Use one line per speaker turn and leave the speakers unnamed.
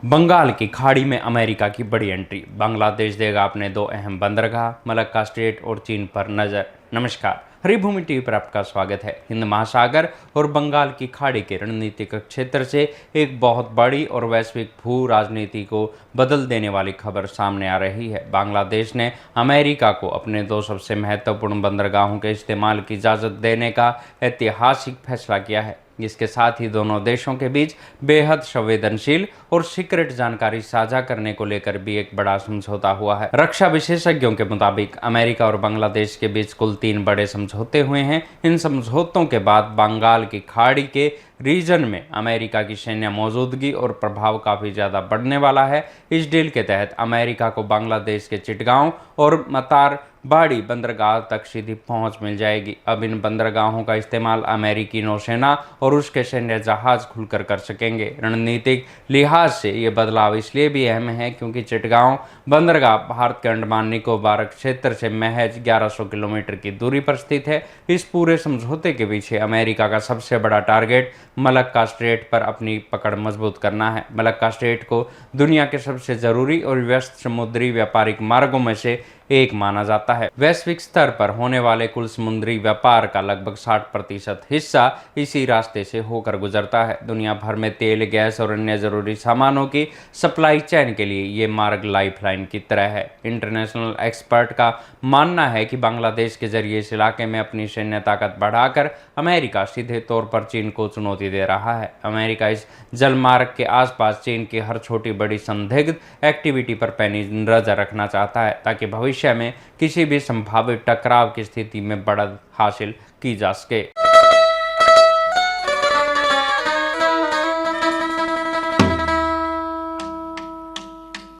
बंगाल की खाड़ी में अमेरिका की बड़ी एंट्री। बांग्लादेश देगा अपने दो अहम बंदरगाह, मलक्का स्ट्रेट और चीन पर नजर। नमस्कार, हरिभूमि टीवी पर आपका स्वागत है। हिंद महासागर और बंगाल की खाड़ी के रणनीतिक क्षेत्र से एक बहुत बड़ी और वैश्विक भू राजनीति को बदल देने वाली खबर सामने आ रही है। बांग्लादेश ने अमेरिका को अपने दो सबसे महत्वपूर्ण बंदरगाहों के इस्तेमाल की इजाज़त देने का ऐतिहासिक फैसला किया है। इसके साथ ही दोनों देशों के बीच बेहद संवेदनशील और सीक्रेट जानकारी साझा करने को लेकर भी एक बड़ा समझौता हुआ है। रक्षा विशेषज्ञों के मुताबिक अमेरिका और बांग्लादेश के बीच कुल 3 बड़े समझौते हुए हैं। इन समझौतों के बाद बंगाल की खाड़ी के रीजन में अमेरिका की सैन्य मौजूदगी और प्रभाव काफ़ी ज़्यादा बढ़ने वाला है। इस डील के तहत अमेरिका को बांग्लादेश के चिटगांव और मतार बाड़ी बंदरगाह तक सीधी पहुंच मिल जाएगी। अब इन बंदरगाहों का इस्तेमाल अमेरिकी नौसेना और उसके सैन्य जहाज खुलकर कर सकेंगे। रणनीतिक लिहाज से ये बदलाव इसलिए भी अहम है क्योंकि चिटगांव बंदरगाह भारत के अंडमान निकोबार क्षेत्र से महज 1100 किलोमीटर की दूरी पर स्थित है। इस पूरे समझौते के पीछे अमेरिका का सबसे बड़ा टारगेट मलक्का स्ट्रेट पर अपनी पकड़ मजबूत करना है। मलक्का स्ट्रेट को दुनिया के सबसे जरूरी और व्यस्त समुद्री व्यापारिक मार्गों में से एक माना जाता है। वैश्विक स्तर पर होने वाले कुल समुद्री व्यापार का लगभग 60% हिस्सा इसी रास्ते से होकर गुजरता है। दुनिया भर में तेल, गैस और अन्य जरूरी सामानों की सप्लाई चेन के लिए ये मार्ग लाइफलाइन की तरह है। इंटरनेशनल एक्सपर्ट का मानना है कि बांग्लादेश के जरिए इस इलाके में अपनी सैन्य ताकत बढ़ाकर अमेरिका सीधे तौर पर चीन को चुनौती दे रहा है। अमेरिका इस जलमार्ग के आसपास चीन की हर छोटी बड़ी संदिग्ध एक्टिविटी पर पैनी नजर रखना चाहता है ताकि भविष्य में किसी भी संभावित टकराव की स्थिति में बढ़त हासिल की जा सके।